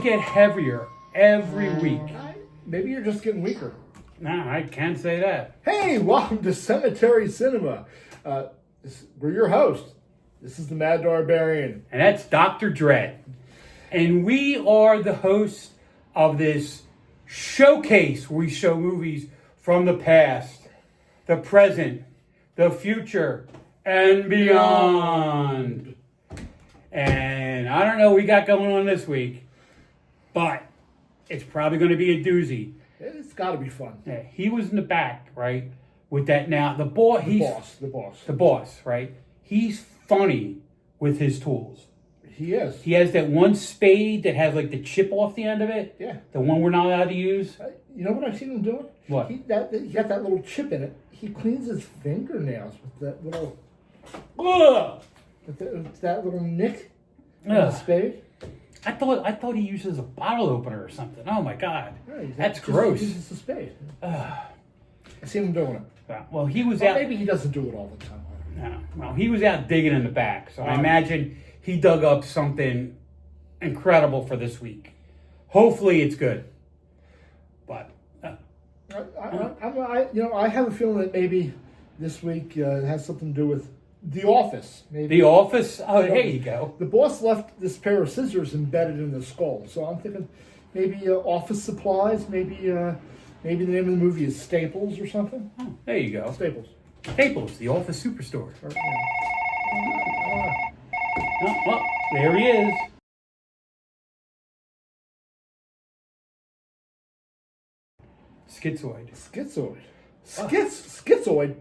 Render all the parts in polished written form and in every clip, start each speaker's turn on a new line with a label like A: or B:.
A: get heavier every week.
B: Maybe you're just getting weaker.
A: Nah, I can't say that.
B: Hey, welcome to Cemetery Cinema. We're your hosts. This is the Mad Darbarian.
A: And that's Dr. Dread. And we are the hosts of this showcase where we show movies from the past, the present, the future, and beyond. And I don't know what we got going on this week, but it's probably going to be a doozy.
B: It's got to be fun.
A: Yeah, he was in the back, right? With that now, the boss, right? He's funny with his tools.
B: He is.
A: He has that one spade that has like the chip off the end of it.
B: Yeah.
A: The one we're not allowed to use.
B: You know what I've seen him doing?
A: What?
B: He got that little chip in it. He cleans his fingernails with that little...
A: Ugh!
B: With that little nick in the spade.
A: I thought he uses a bottle opener or something. Oh my God.
B: Yeah,
A: that's gross.
B: He uses the spade. I've seen him doing it.
A: Well, he was out...
B: Maybe he doesn't do it all the time.
A: No. Well, he was out digging in the back. So I imagine he dug up something incredible for this week. Hopefully it's good. But...
B: I have a feeling that maybe this week has something to do with The Office. Maybe.
A: The Office? Oh, there you go.
B: The boss left this pair of scissors embedded in the skull. So I'm thinking maybe office supplies, maybe the name of the movie is Staples or something.
A: Oh, there you go.
B: Staples,
A: the Office Superstore. Oh, well, there he is. Schitzoid.
B: Schitzoid.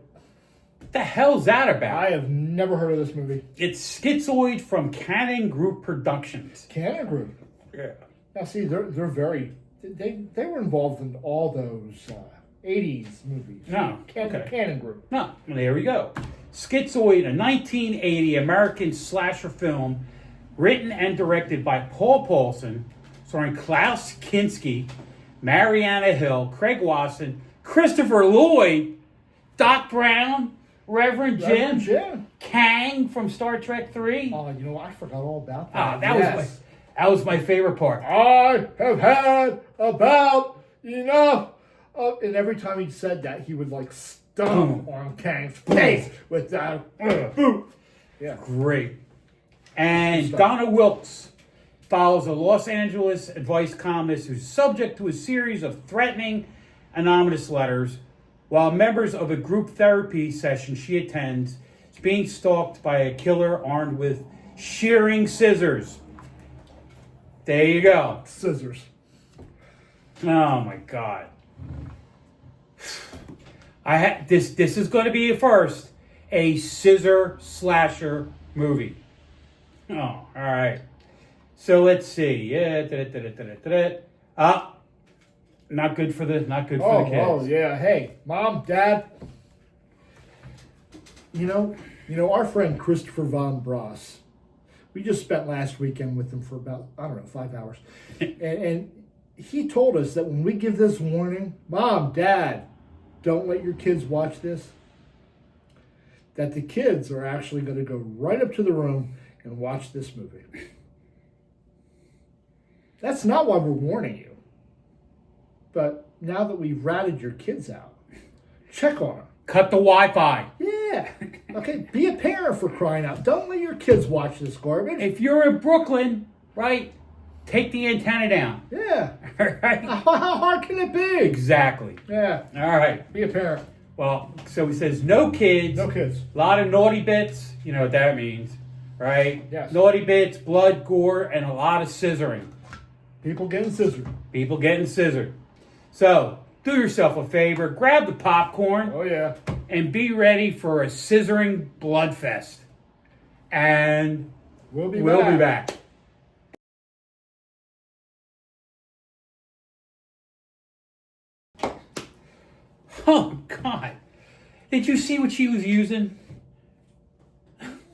A: What the hell's that about?
B: I have never heard of this movie.
A: It's Schitzoid from Cannon Group Productions.
B: Cannon Group.
A: Yeah.
B: Now see, they're very. They were involved in all those 80s movies.
A: No. Okay.
B: Cannon Group.
A: No. Well, there we go. Schitzoid, a 1980 American slasher film written and directed by Paul Paulson, starring Klaus Kinski, Mariana Hill, Craig Wasson, Christopher Lloyd, Doc Brown, Reverend Jim, Kang from Star Trek 3.
B: Oh, I forgot all about that.
A: That was my favorite part.
B: I have had about enough of... And every time he said that, he would like stomp on Kang's face with that boot. Yeah.
A: Great. And Donna Wilkes follows a Los Angeles advice columnist who's subject to a series of threatening anonymous letters while members of a group therapy session she attends is being stalked by a killer armed with shearing scissors. There you go.
B: Scissors.
A: Oh my God. This is going to be first a scissor slasher movie. Oh, all right. So let's see. Yeah, not good for the kids.
B: Oh yeah. Hey, Mom, Dad. Our friend Christopher Von Bross. We just spent last weekend with him for about 5 hours, and he told us that when we give this warning, Mom, Dad, don't let your kids watch this. That the kids are actually going to go right up to the room and watch this movie. That's not why we're warning you. But now that we've ratted your kids out, check on them.
A: Cut the Wi-Fi.
B: Yeah. Okay, be a parent for crying out. Don't let your kids watch this garbage.
A: If you're in Brooklyn, right, take the antenna down.
B: Yeah.
A: All right.
B: How hard can it be?
A: Exactly.
B: Yeah.
A: All right.
B: Be a parent.
A: Well, so he says no kids.
B: No kids.
A: A lot of naughty bits. You know what that means, right?
B: Yes.
A: Naughty bits, blood, gore, and a lot of scissoring.
B: People getting scissored.
A: So, do yourself a favor, grab the popcorn.
B: Oh, yeah.
A: And be ready for a scissoring bloodfest. And
B: we'll be
A: back. Oh, God. Did you see what she was using?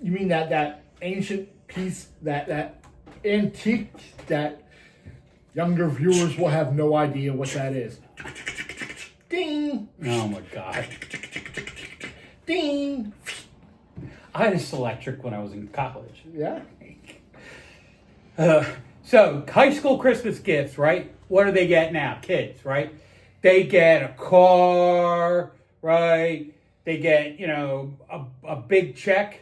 B: You mean that ancient piece, that antique, that younger viewers will have no idea what that is. Ding!
A: Oh, my God.
B: Ding!
A: I had a Selectric when I was in college.
B: Yeah?
A: So, high school Christmas gifts, right? What do they get now? Kids, right? They get a car, right? They get, a big check.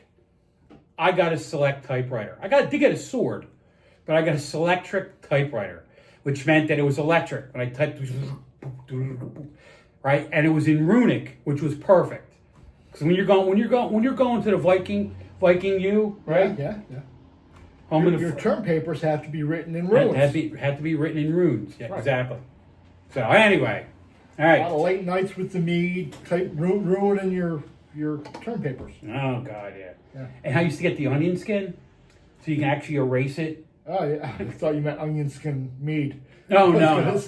A: I got a Select typewriter. I did get a sword, but I got a Selectric typewriter, which meant that it was electric. When I typed, right? And it was in runic, which was perfect. Because when you're going to the Viking U, right?
B: Yeah.
A: Your
B: term papers have to be written in runes.
A: Had to be written in runes. Yeah,
B: right.
A: Exactly. So anyway, all right.
B: A lot of late nights with the mead, ruining your term papers.
A: Oh God, yeah. And I used to get the onion skin, so you can actually erase it.
B: Oh yeah, I thought you meant onion skin mead.
A: Oh no.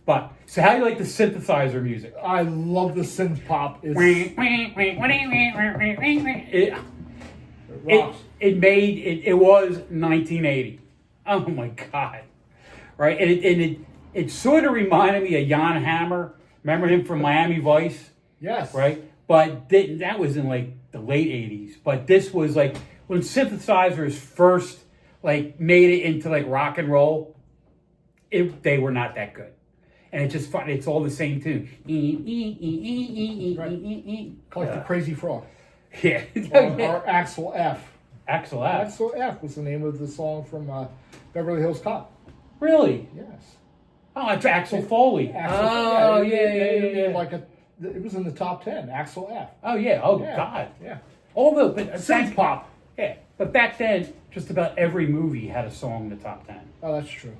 A: But so how do you like the synthesizer music?
B: I love the synth pop.
A: It was 1980. Oh my God. Right? And it sort of reminded me of Jan Hammer. Remember him from Miami Vice?
B: Yes.
A: Right? But that was in like the late 80s. But this was like when synthesizers first like made it into like rock and roll, they were not that good. And it's just fun. It's all the same tune.
B: Right. Like the Crazy Frog.
A: Yeah.
B: Or Axel F.
A: Axel F.
B: Axel F was the name of the song from Beverly Hills Cop.
A: Really?
B: Yes.
A: Oh, it's Axel Foley.
B: Yeah. Like it was in the top 10. Axel F.
A: Oh yeah. Oh yeah. God.
B: Yeah.
A: Although, but
B: synth pop.
A: Yeah. But back then, just about every movie had a song in the top 10.
B: Oh, that's true.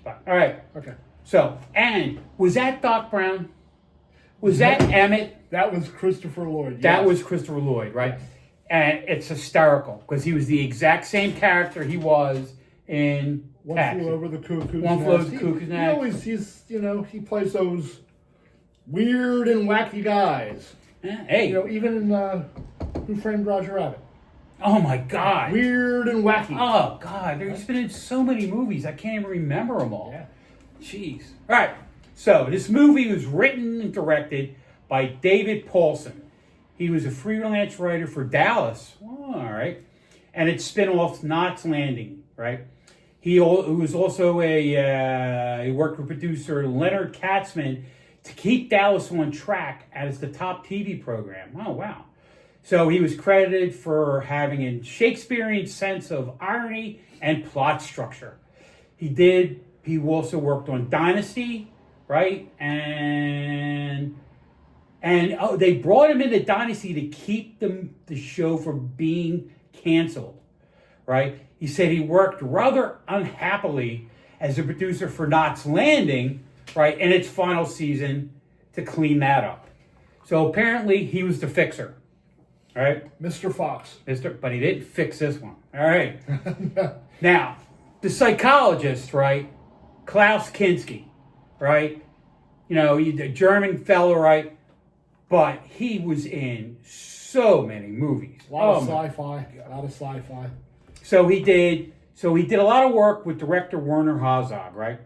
A: But, all right.
B: Okay.
A: So, and was that Doc Brown? Was that Emmett?
B: That was Christopher Lloyd. Yes.
A: That was Christopher Lloyd, right?
B: Yes.
A: And it's hysterical because he was the exact same character he was in
B: One
A: Taxi.
B: Flew Over the Cuckoo's Nest.
A: One Flew Over the Cuckoo's Nest.
B: He plays those weird and wacky guys.
A: Hey.
B: Even in Who Framed Roger Rabbit.
A: Oh my God.
B: Weird and wacky.
A: Oh God, he's been in so many movies, I can't even remember them all.
B: Yeah.
A: Jeez. All right. So this movie was written and directed by David Paulson. He was a freelance writer for Dallas. Oh, all right. And its spin-off Knots Landing, right? He was also he worked with producer Leonard Katzman to keep Dallas on track as the top TV program. Oh, wow. So he was credited for having a Shakespearean sense of irony and plot structure. He also worked on Dynasty, right? And they brought him into Dynasty to keep the show from being canceled, right? He said he worked rather unhappily as a producer for Knots Landing, right, in its final season to clean that up. So apparently he was the fixer, all right?
B: Mr. Fox.
A: But he didn't fix this one, all right? Now, the psychologist, right, Klaus Kinski, right? He's a German fellow, right? But he was in so many movies.
B: A lot of sci-fi.
A: So he did a lot of work with director Werner Herzog, right?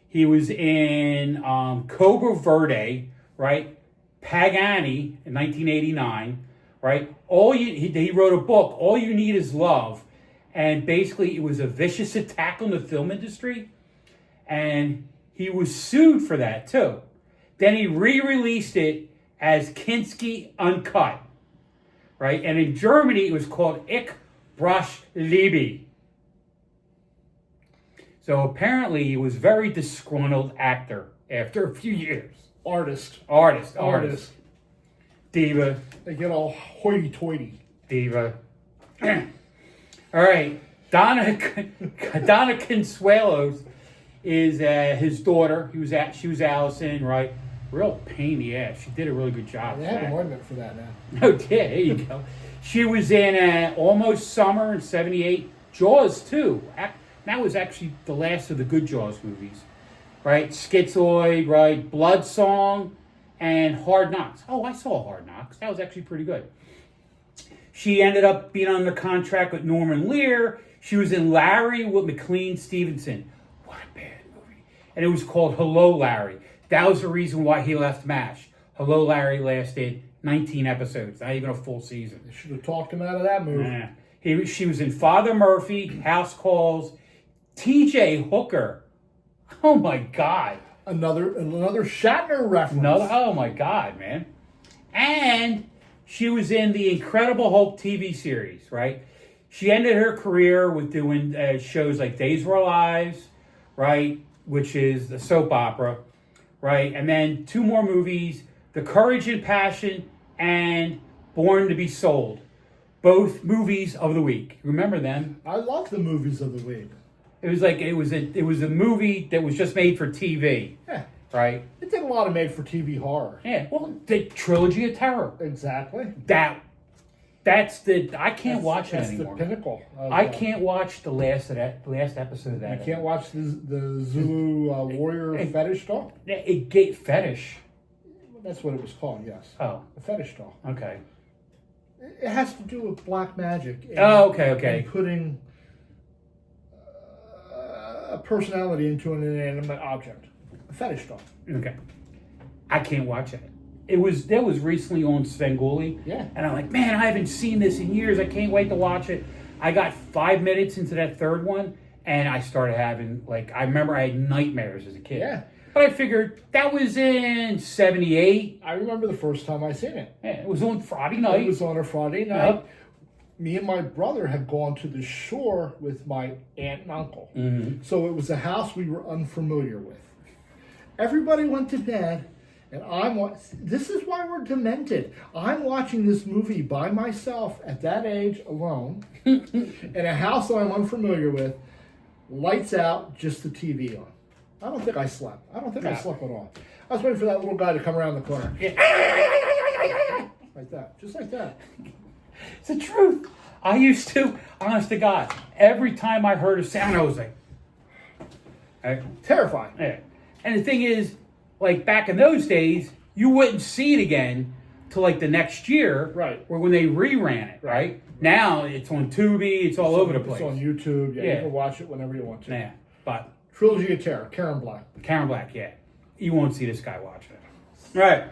A: He was in Cobra Verde, right? Pagani in 1989, right? He wrote a book, All You Need Is Love, and basically it was a vicious attack on the film industry, and he was sued for that too. Then he re-released it as Kinski Uncut, right? And in Germany, it was called Ich Brauche Liebe. So apparently, he was a very disgruntled actor after a few years.
B: Artist.
A: Diva.
B: They get all hoity-toity.
A: Diva. All right. Donna Consuelos is his daughter. She was Allison, right? Real pain in the ass. She did a really good job.
B: They have an ointment for that now.
A: Oh, yeah, there you go. She was in Almost Summer in '78. Jaws 2. That was actually the last of the good Jaws movies, right? Schitzoid, right? Blood Song, and Hard Knocks. Oh, I saw Hard Knocks. That was actually pretty good. She ended up being under contract with Norman Lear. She was in Larry with McLean Stevenson. What a bad movie. And it was called Hello, Larry. That was the reason why he left MASH. Hello, Larry lasted 19 episodes, not even a full season.
B: They should have talked him out of that movie.
A: She was in Father Murphy, House Calls, T.J. Hooker. Oh my God.
B: Another Shatner reference.
A: Oh my God, man. And she was in the Incredible Hulk TV series, right? She ended her career with doing shows like Days of Our Lives, right? Which is the soap opera, right? And then 2 more movies, The Courage and Passion and Born to be Sold. Both movies of the week. Remember them?
B: I love the movies of the week.
A: It was like it was a movie that was just made for TV.
B: Yeah.
A: Right?
B: It did a lot of made-for-TV horror.
A: Yeah. Well, the Trilogy of Terror.
B: Exactly.
A: I can't watch it anymore.
B: That's the pinnacle.
A: I can't watch the last episode of that.
B: You can't watch the Zulu warrior fetish doll?
A: It gate fetish.
B: That's what it was called, yes.
A: Oh.
B: The fetish doll.
A: Okay.
B: It has to do with black magic. And,
A: okay.
B: And putting a personality into an inanimate object. A fetish doll.
A: Okay. I can't watch it. That was recently on Svengoolie.
B: Yeah.
A: And I'm like, man, I haven't seen this in years. I can't wait to watch it. I got 5 minutes into that third one, and I started having, I remember I had nightmares as a kid.
B: Yeah.
A: But I figured that was in 78.
B: I remember the first time I seen it.
A: Yeah, it was on Friday night.
B: It was on a Friday night. Yep. Me and my brother had gone to the shore with my aunt and uncle.
A: Mm-hmm.
B: So it was a house we were unfamiliar with. Everybody went to bed, and this is why we're demented. I'm watching this movie by myself at that age alone in a house that I'm unfamiliar with, lights out, just the TV on. I don't think I slept. I slept at all. I was waiting for that little guy to come around the corner. Like that. Just like that.
A: It's the truth. I used to, honest to God, every time I heard a sound, I was like...
B: Terrifying.
A: Yeah. And the thing is, back in those days, you wouldn't see it again till the next year.
B: Right.
A: Or when they reran it, right? Now, it's on Tubi, it's all over the place.
B: It's on YouTube. Yeah, you can watch it whenever you want to.
A: Yeah, but...
B: Trilogy of Terror, Karen Black,
A: yeah. You won't see this guy watching it. Right.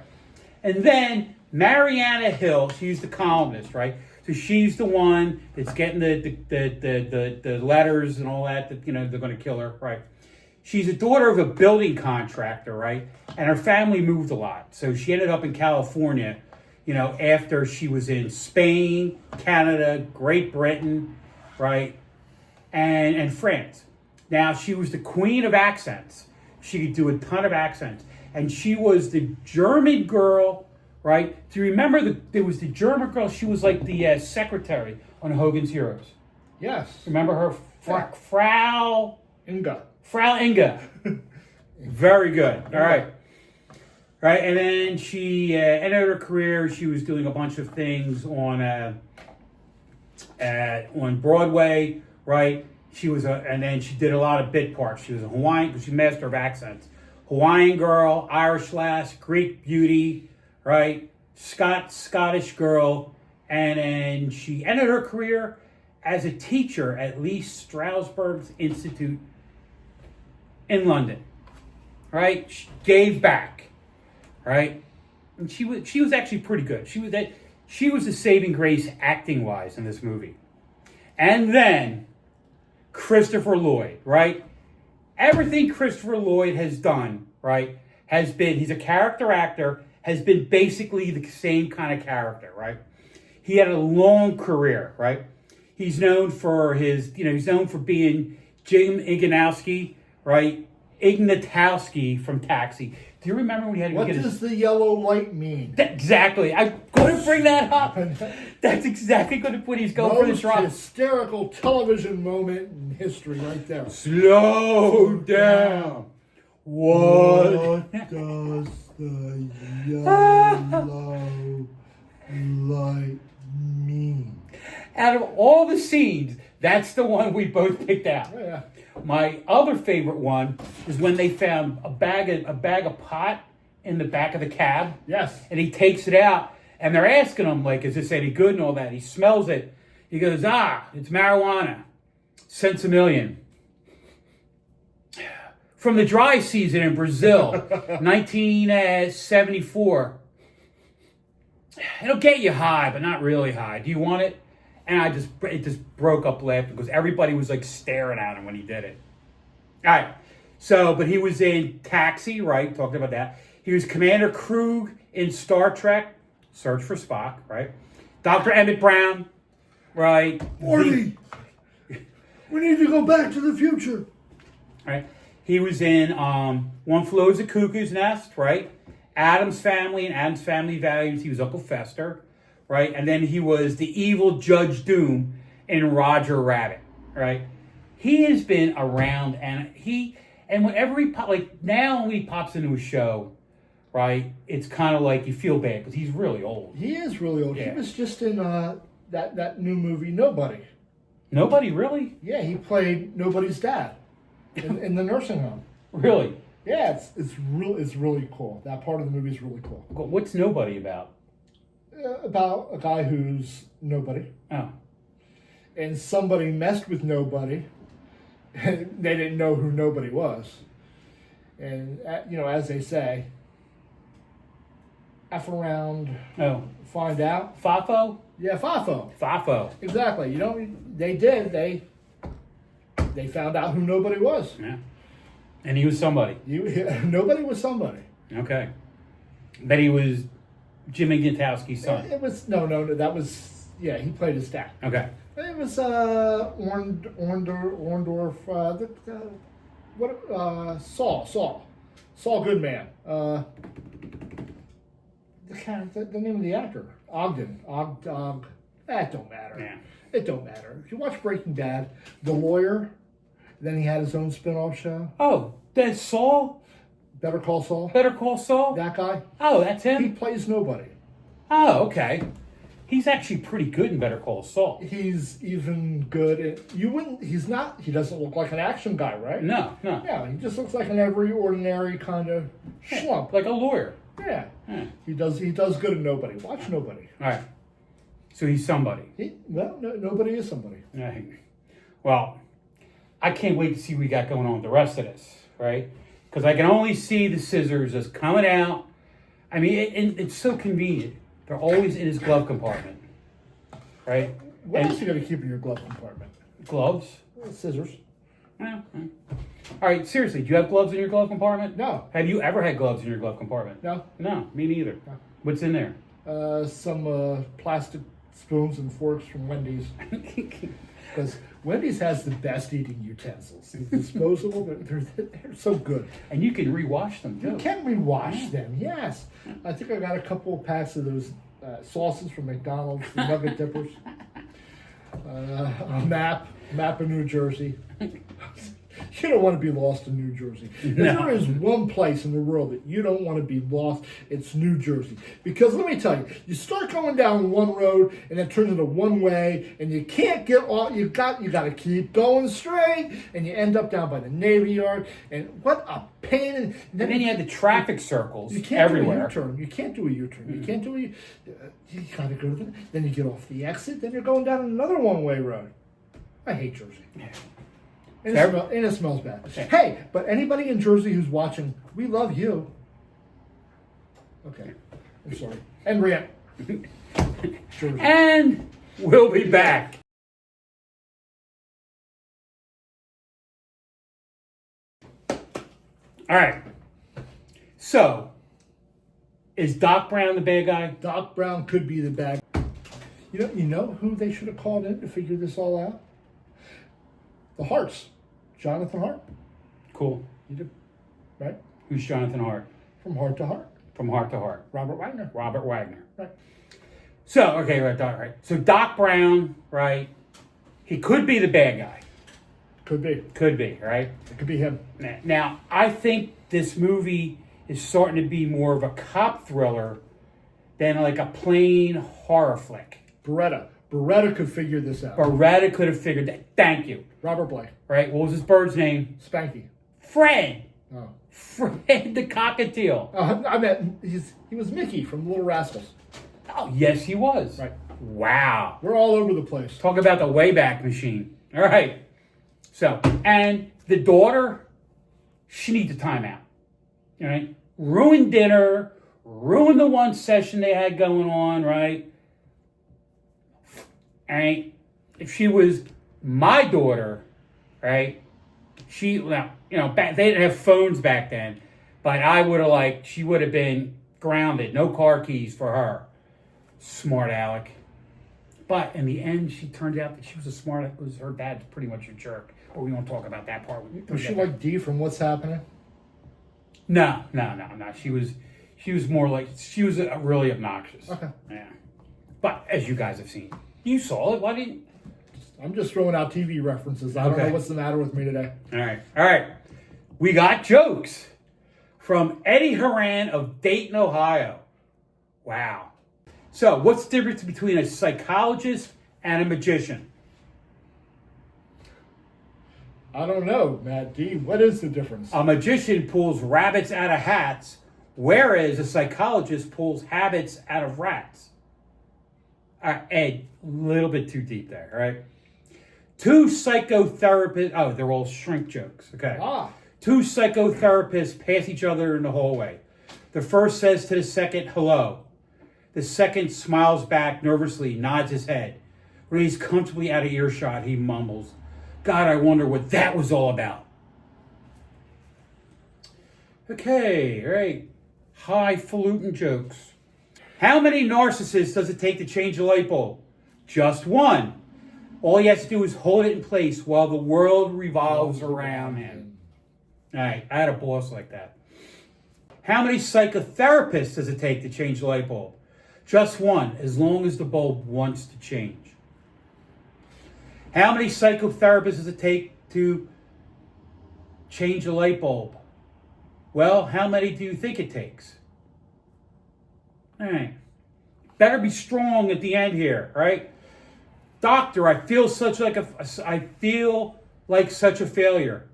A: And then Mariana Hill, she's the columnist, right? So she's the one that's getting the letters and all that they're going to kill her, right? She's a daughter of a building contractor, right? And her family moved a lot. So she ended up in California, after she was in Spain, Canada, Great Britain, right? And France. Now, she was the queen of accents. She could do a ton of accents. And she was the German girl, right? Do you remember there was the German girl? She was like the secretary on Hogan's Heroes.
B: Yes.
A: Remember her?
B: Yeah.
A: Frau Inga. Very good. All right. Right. And then she ended her career. She was doing a bunch of things on Broadway, right? And then she did a lot of bit parts. She was a Hawaiian, because she master of accents. Hawaiian girl, Irish lass, Greek beauty, right? Scottish girl. And then she ended her career as a teacher at Lee Strasberg's Institute in London, right? She gave back, right? And she was actually pretty good. She was a saving grace acting-wise in this movie. And then Christopher Lloyd, right? Everything Christopher Lloyd has done, right, he's a character actor, has been basically the same kind of character, right? He had a long career, right? He's known for he's known for being Jim Ignatowski, right? Ignatowski from Taxi. Do you remember when he had to
B: What does the yellow light mean?
A: Exactly. I'm going to bring that up. That's exactly when he's going for the drop.
B: Hysterical television moment in history right there.
A: Slow down. What
B: does the yellow light mean?
A: Out of all the scenes, that's the one we both picked out.
B: Oh, yeah.
A: My other favorite one is when they found a bag of pot in the back of the cab.
B: Yes.
A: And he takes it out, and they're asking him, is this any good and all that? He smells it. He goes, it's marijuana. Cents a million. From the dry season in Brazil, 1974. It'll get you high, but not really high. Do you want it? And it just broke up laughing because everybody was like staring at him when he did it. All right. So, but he was in Taxi, right? Talked about that. He was Commander Krug in Star Trek, Search for Spock, right? Dr. Emmett Brown, right?
B: Morty, we need to go back to the future.
A: Right. He was in One Flew Over the Cuckoo's Nest, right? Adam's Family and Adam's Family Values. He was Uncle Fester, right? And then he was the evil Judge Doom in Roger Rabbit, right? He has been around, and whenever now when he pops into a show, right? It's kind of like you feel bad because he's really old.
B: He is really old.
A: Yeah.
B: He was just in that new movie, Nobody.
A: Nobody really?
B: Yeah, he played Nobody's dad in the nursing home.
A: Really?
B: Yeah, it's really cool. That part of the movie is really cool.
A: What's Nobody about?
B: About a guy who's nobody,
A: Oh.
B: and somebody messed with Nobody, and they didn't know who Nobody was. And as they say, F around,
A: Oh.
B: find out.
A: Fafo?
B: Yeah, Fafo.
A: Fafo.
B: Exactly. They found out who Nobody was.
A: Yeah. And he was somebody.
B: Nobody was somebody.
A: Okay. But he was Jimmy Gutowski's son.
B: It was no. That was he played his dad.
A: Okay.
B: It was Orndorff. Saul Goodman. The name of the actor, Ogden. That don't matter.
A: Yeah.
B: It don't matter. If you watch Breaking Bad, the lawyer, then he had his own spin-off show.
A: Oh, that's Saul?
B: Better Call Saul.
A: Better Call Saul?
B: That guy.
A: Oh, that's
B: He
A: him?
B: plays nobody.
A: Oh, okay. He's actually pretty good in Better Call Saul.
B: He's even good at, he doesn't look like an action guy, right?
A: No.
B: Yeah, he just looks like an every ordinary kind of schlump.
A: Like a lawyer.
B: Yeah.
A: Yeah.
B: He does good at Nobody. Watch Nobody.
A: All right. So he's somebody.
B: Nobody is somebody.
A: Right. Well, I can't wait to see what we got going on with the rest of this, right? Because I can only see the scissors just coming out. I mean, it's so convenient. They're always in his glove compartment, right?
B: What else are you going to keep in your glove compartment?
A: Gloves?
B: Scissors.
A: Yeah. All right, seriously, do you have gloves in your glove compartment?
B: No.
A: Have you ever had gloves in your glove compartment?
B: No.
A: No, me neither.
B: No.
A: What's in there?
B: Some plastic spoons and forks from Wendy's. Because Wendy's has the best eating utensils. Disposable, they're so good.
A: And you can rewash them, too.
B: You can rewash them, yes. I think I got a couple of packs of those sauces from McDonald's, the nugget dippers. A map of New Jersey. You don't want to be lost in New Jersey. If there is one place in the world that you don't want to be lost, it's New Jersey. Because let me tell you, you start going down one road and it turns into one way, and you can't get off. You got to keep going straight, and you end up down by the Navy Yard. And what a pain! And
A: then you had the traffic circles
B: you can't
A: everywhere.
B: do a U-turn. You can't do a U-turn. You can't do you got to go to then you get off the exit. Then you're going down another one-way road. I hate Jersey. And it smells bad. Hey, but anybody in Jersey who's watching, we love you. Okay. I'm sorry. And rant. Jersey.
A: And we'll be back. All right. So, is Doc Brown the bad guy?
B: Doc Brown could be the bad guy. You know who they should have called in to figure this all out? The Harts. Jonathan Hart.
A: Cool.
B: You did, right?
A: Who's Jonathan Hart?
B: From Heart to Heart.
A: From Heart to Heart.
B: Robert Wagner.
A: Robert Wagner.
B: Right.
A: So, okay, right. So Doc Brown, right? He could be the bad guy.
B: Could be.
A: Could be, right?
B: It could be him.
A: Now, I think this movie is starting to be more of a cop thriller than like a plain horror flick.
B: Beretta could figure this out.
A: Beretta could have figured that. Thank you.
B: Robert Blake.
A: Right? What was his bird's name?
B: Spanky.
A: Fred.
B: Oh.
A: Fred the cockatiel.
B: I meant he was Mickey from Little Rascals.
A: Oh, yes, he was.
B: Right.
A: Wow.
B: We're all over the place.
A: Talk about the Wayback Machine. All right. So, and the daughter, she needs a timeout. All right? Ruined dinner, ruined the one session they had going on, right? All right? if she was my daughter, right? Back, they didn't have phones back then, but I would have she would have been grounded, no car keys for her. Smart Alec. But in the end, she turned out that she was a smart aleck because her dad's pretty much a jerk. But we won't talk about that part.
B: Was she like Dee from What's Happening?
A: No. She was more like, she was really obnoxious.
B: Okay.
A: Yeah. But as you guys have seen, you saw it. Why didn't?
B: I'm just throwing out TV references. I don't know what's the matter with me today.
A: All right. We got jokes from Eddie Horan of Dayton, Ohio. Wow. So, what's the difference between a psychologist and a magician?
B: I don't know, Matt D. What is the difference?
A: A magician pulls rabbits out of hats, whereas a psychologist pulls habits out of rats. All right, Ed, a little bit too deep there, all right? Two psychotherapists, they're all shrink jokes, okay? Two psychotherapists pass each other in the hallway. The first says to the second, hello. The second smiles back nervously, nods his head. When he's comfortably out of earshot, he mumbles, God, I wonder what that was all about. Okay, all right. Highfalutin jokes. How many narcissists does it take to change a light bulb? Just one. All he has to do is hold it in place while the world revolves around him. All right, I had a boss like that. How many psychotherapists does it take to change the light bulb? Just one, as long as the bulb wants to change. How many psychotherapists does it take to change a light bulb? Well, how many do you think it takes? All right. Better be strong at the end here, right? Doctor, I feel like such a failure.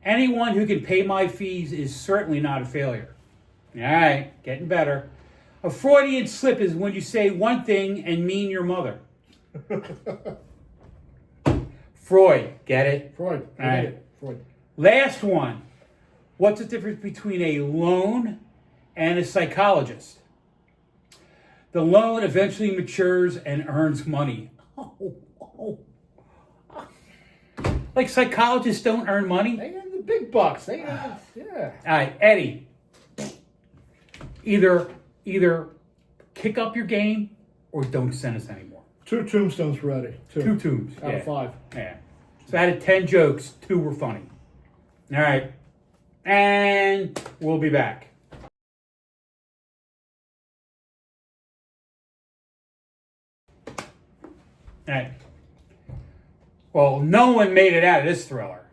A: Anyone who can pay my fees is certainly not a failure. All right, getting better. A Freudian slip is when you say one thing and mean your mother. Freud, get it?
B: Freud,
A: all right.
B: Get it. Freud.
A: Last one. What's the difference between a loan and a psychologist? The loan eventually matures and earns money. Like psychologists don't earn money?
B: They earn the big bucks. They earn, yeah.
A: All right, Eddie. Either kick up your game or don't send us anymore.
B: 2 tombstones ready.
A: 2 tombs.
B: Out of 5.
A: Yeah. So out of 10 jokes, 2 were funny. All right. And we'll be back. All right. Well, no one made it out of this thriller.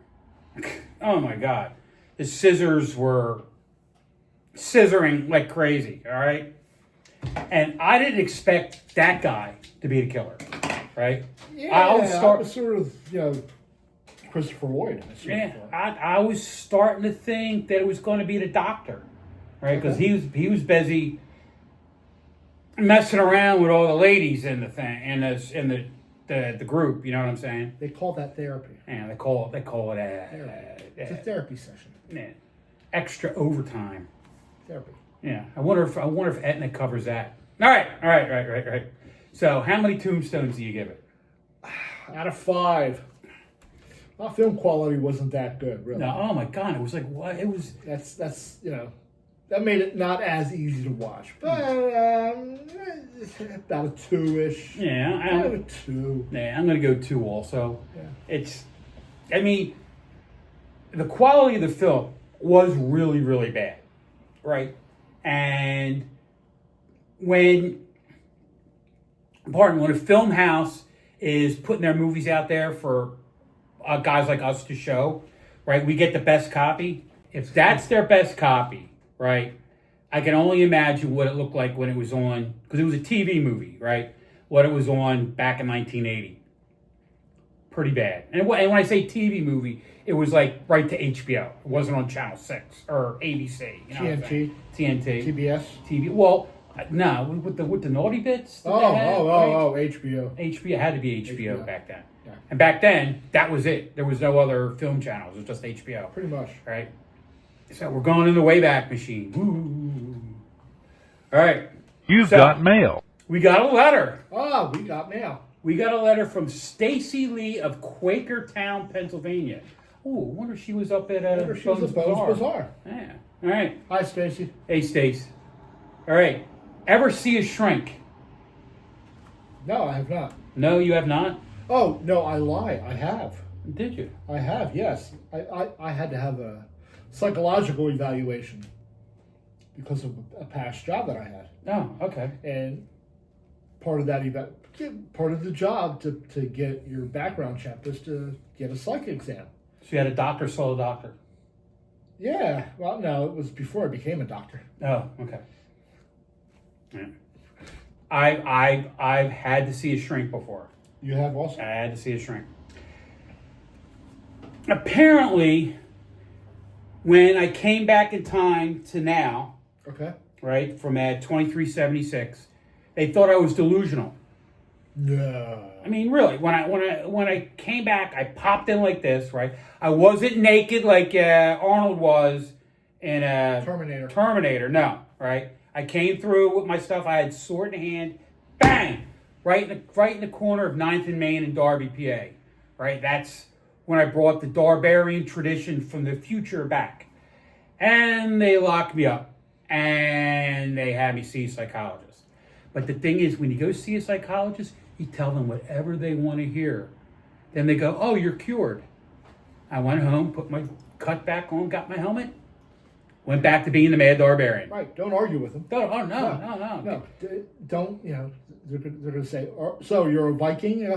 A: Oh my God. The scissors were scissoring like crazy, all right? And I didn't expect that guy to be the killer, right?
B: Yeah,
A: I
B: was sort of, Christopher Lloyd.
A: I was starting to think that it was going to be the doctor, right? Because he was busy messing around with all the ladies in the thing, in the group. You know what I'm saying?
B: They call that therapy.
A: Yeah, they call it
B: therapy. It's a therapy session.
A: Yeah, extra overtime.
B: Therapy.
A: Yeah, I wonder if Aetna covers that. All right. So, how many tombstones do you give it?
B: Out of 5. Our film quality wasn't that good, really.
A: No, oh my God, it was like what? It was.
B: That's that made it not as easy to watch, but about a 2-ish.
A: Yeah,
B: about a 2.
A: Yeah, I'm gonna go 2 also.
B: Yeah.
A: The quality of the film was really, really bad, right? And when a film house is putting their movies out there for guys like us to show, right? We get the best copy. If that's their best copy, right? I can only imagine what it looked like when it was on, because it was a TV movie, right? What it was on back in 1980. Pretty bad. And when I say TV movie, it was like right to HBO. It wasn't on Channel 6 or ABC. You know TNT.
B: TBS.
A: TV. Well, no, with the naughty bits.
B: HBO.
A: HBO had to be HBO back then.
B: Yeah.
A: And back then, that was it. There was no other film channels. It was just HBO.
B: Pretty much.
A: Right? So we're going in the Wayback Machine. Woo. All right.
C: You've got mail.
A: We got a letter.
B: Oh, we got mail.
A: We got a letter from Stacy Lee of Quakertown, Pennsylvania. Oh, I wonder if she was up at Bones Bazaar. Yeah. All right.
B: Hi, Stacy.
A: Hey, Stace. All right. Ever see a shrink?
B: No, I have not.
A: No, you have not?
B: Oh, no, I lie. I have.
A: Did you?
B: I have, yes. I had to have a psychological evaluation because of a past job that I had.
A: Oh, okay.
B: And part of that part of the job to get your background check was to get a psych exam.
A: So you had a doctor saw a doctor?
B: Yeah. Well, no, it was before I became a doctor.
A: Oh, okay. Yeah. I've had to see a shrink before.
B: You have also?
A: I had to see a shrink. Apparently, when I came back in time to now,
B: okay,
A: right, from at 2376, they thought I was delusional.
B: No.
A: I mean, really, when I came back, I popped in like this, right? I wasn't naked like Arnold was in Terminator, no, right? I came through with my stuff. I had sword in hand, bang, right in the corner of 9th and Main in Darby, PA, right? That's when I brought the Darbarian tradition from the future back, and they locked me up, and they had me see a psychologist. But the thing is, when you go see a psychologist, you tell them whatever they want to hear. Then they go, "Oh, you're cured." I went home, put my cut back on, got my helmet, went back to being the Mad Darbarian.
B: Right. Don't argue with them.
A: No.
B: Don't, they're going to say, so you're a Viking?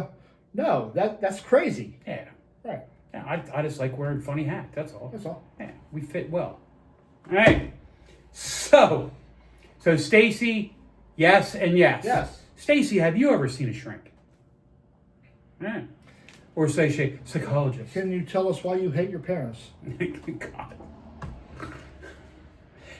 B: No, that's crazy.
A: Yeah.
B: Right.
A: Yeah, I just like wearing funny hats, that's all.
B: That's all.
A: Yeah, we fit well. All right. So Stacy, yes and yes.
B: Yes.
A: Stacy, have you ever seen a shrink? Yeah. Or say psychologist.
B: Can you tell us why you hate your parents?
A: God.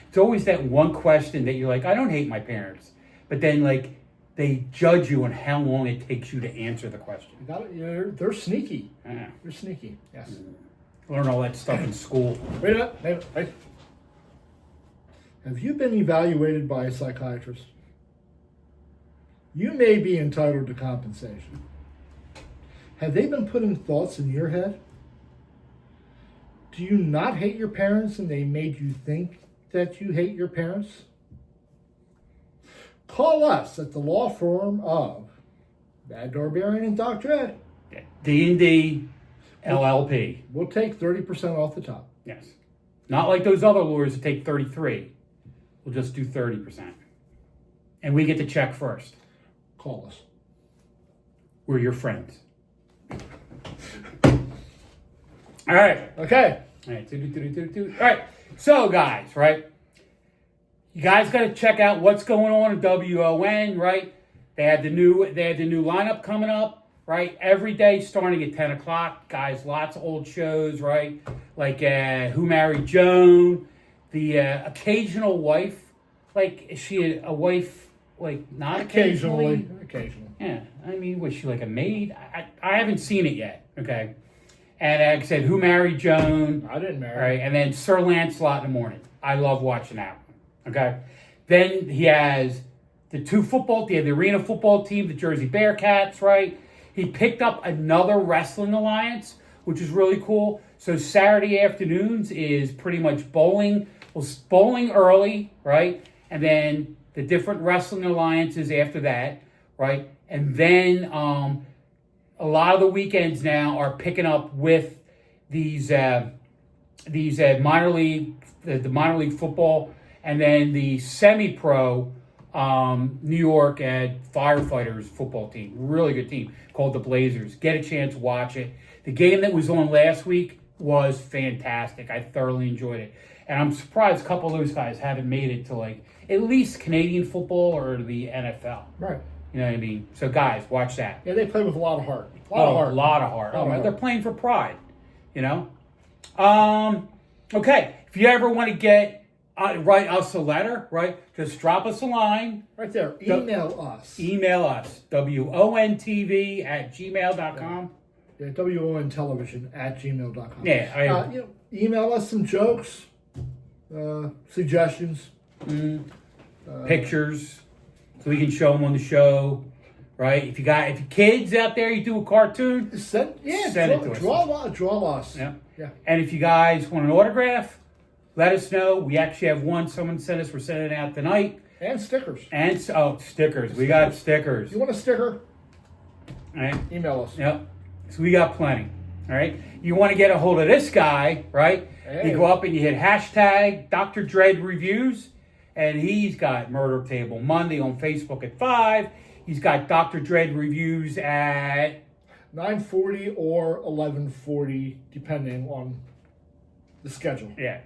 A: It's always that one question that you're like, I don't hate my parents. But then, like, they judge you on how long it takes you to answer the question.
B: They're sneaky.
A: Yeah.
B: They're sneaky, yes.
A: Learn all that stuff in school.
B: Wait a minute. Have you been evaluated by a psychiatrist? You may be entitled to compensation. Have they been putting thoughts in your head? Do you not hate your parents and they made you think that you hate your parents? Call us at the law firm of Mad Darbarian and Dr. Ed.
A: D&D LLP.
B: We'll take 30% off the top.
A: Yes. Not like those other lawyers that take 33. We'll just do 30%. And we get the check first.
B: Call us.
A: We're your friends. All right.
B: Okay.
A: All right. All right. So, guys, right? You guys got to check out what's going on in WON, right? They had the new lineup coming up, right? Every day starting at 10 o'clock. Guys, lots of old shows, right? Like Who Married Joan, the occasional wife. Like, is she a wife, like, not occasionally?
B: Occasionally.
A: Yeah. I mean, was she like a maid? I haven't seen it yet, okay? And like I said, Who Married Joan?
B: I didn't marry.
A: Right, and then Sir Lancelot in the morning. I love watching that one, okay? Then he has the the Arena football team, the Jersey Bearcats, right? He picked up another wrestling alliance, which is really cool. So Saturday afternoons is pretty much bowling. Well, bowling early, right? And then the different wrestling alliances after that, right? And then a lot of the weekends now are picking up with these minor league, the minor league football, and then the semi-pro New York Firefighters football team. Really good team called the Blazers. Get a chance to watch it. The game that was on last week was fantastic. I thoroughly enjoyed it. And I'm surprised a couple of those guys haven't made it to like at least Canadian football or the NFL.
B: Right.
A: You know what I mean? So guys, watch that.
B: Yeah, they play with a lot of heart.
A: A lot of heart. They're playing for pride. You know? Okay. If you ever want to write us a letter, right? Just drop us a line.
B: Right there. Email us.
A: Email us. WONTV@gmail.com.
B: Yeah, WONTelevision@gmail.com.
A: Yeah.
B: Email us some jokes, suggestions.
A: Pictures, so we can show them on the show, right? If your kids out there, you do a cartoon,
B: Send
A: it to us.
B: Draw us.
A: Yeah.
B: Yeah.
A: And if you guys want an autograph, let us know. We actually have one someone sent us. We're sending it out tonight.
B: And stickers.
A: And stickers. We got stickers.
B: You want a sticker?
A: All right.
B: Email us.
A: Yep. So we got plenty. All right. You want to get a hold of this guy, right?
B: Hey.
A: You go up and you hit hashtag Dr. Dread Reviews, and he's got Murder Table Monday on Facebook at 5. He's got Dr. Dread Reviews at
B: 9:40 or 11:40, depending on the schedule.
A: Yeah.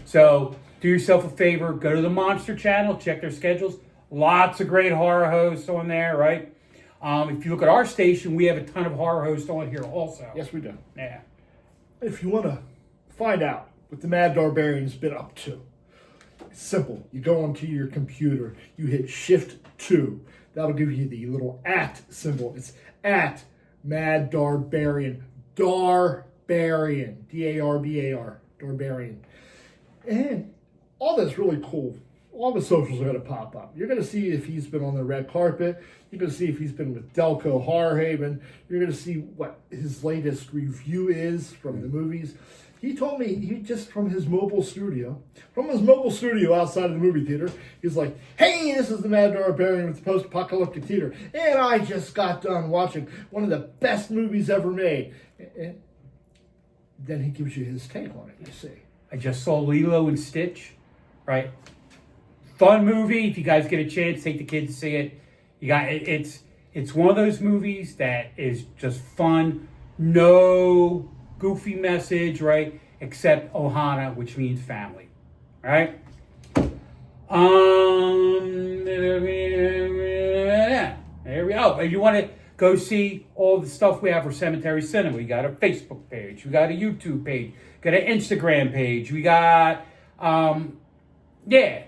A: So do yourself a favor, go to the Monster channel, check their schedules. Lots of great horror hosts on there, right? If you look at our station, we have a ton of horror hosts on here also.
B: Yes, we do.
A: Yeah.
B: If you want to find out what the Mad Darbarian's been up to, it's simple. You go onto your computer, you hit Shift 2. That'll give you the little @ symbol. It's @ Mad Darbarian. Darbarian. D-A-R-B-A-R. Darbarian. And all that's really cool. All the socials are going to pop up. You're going to see if he's been on the red carpet. You're going to see if he's been with Delco Horror Haven. You're going to see what his latest review is from the movies. He told me he just from his mobile studio outside of the movie theater, he's like, hey, this is the Mad Darbarian with the post-apocalyptic theater. And I just got done watching one of the best movies ever made. And then he gives you his take on it, you see.
A: I just saw Lilo and Stitch, right? Fun movie. If you guys get a chance, take the kids to see it. You got it's one of those movies that is just fun. No goofy message, right? Except Ohana, which means family, right? There we go. If you want to go see all the stuff we have for Cemetery Cinema, we got a Facebook page, we got a YouTube page, got an Instagram page, we got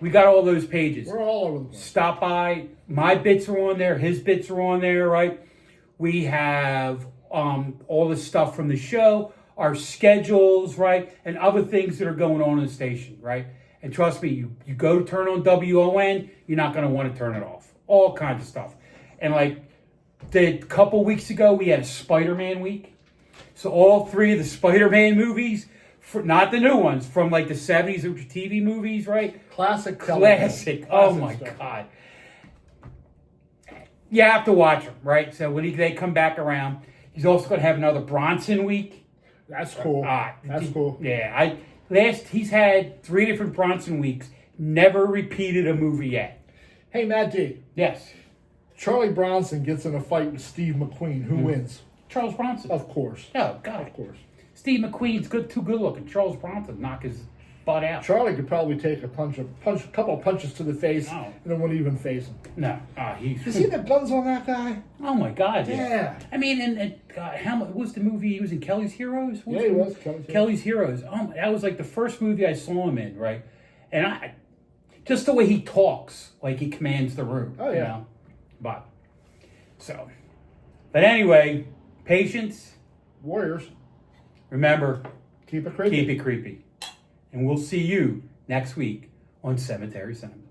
A: we got all those pages.
B: We're all over the place.
A: Stop by. My bits are on there. His bits are on there, right? We have all the stuff from the show, our schedules, right? And other things that are going on in the station, right? And trust me, you go to turn on WON, you're not going to want to turn it off. All kinds of stuff. And like a couple weeks ago, we had a Spider-Man week. So all 3 of the Spider-Man movies, not the new ones, from like the 70s, which are TV movies, right?
B: Classic.
A: Oh my God. You have to watch them, right? So when they come back around, he's also going to have another Bronson week.
B: That's cool. That's cool.
A: Yeah. He's had 3 different Bronson weeks, never repeated a movie yet.
B: Hey, Matt D.
A: Yes.
B: Charlie Bronson gets in a fight with Steve McQueen. Who wins?
A: Charles Bronson.
B: Of course.
A: Oh, God.
B: Of course.
A: Steve McQueen's too good looking. Charles Bronson knock his butt out.
B: Charlie could probably take a couple of punches to the face, and then wouldn't even face him.
A: No.
B: You see the guns on that guy?
A: Oh my God!
B: Yeah.
A: I mean, and how much was the movie he was in? Kelly's Heroes.
B: Yeah, he was
A: Kelly's Heroes. That was like the first movie I saw him in, right? And just the way he talks, like he commands the room.
B: Oh yeah.
A: You know? But anyway, patience.
B: Warriors.
A: Remember,
B: keep it creepy.
A: Keep it creepy. And we'll see you next week on Cemetery Cinema.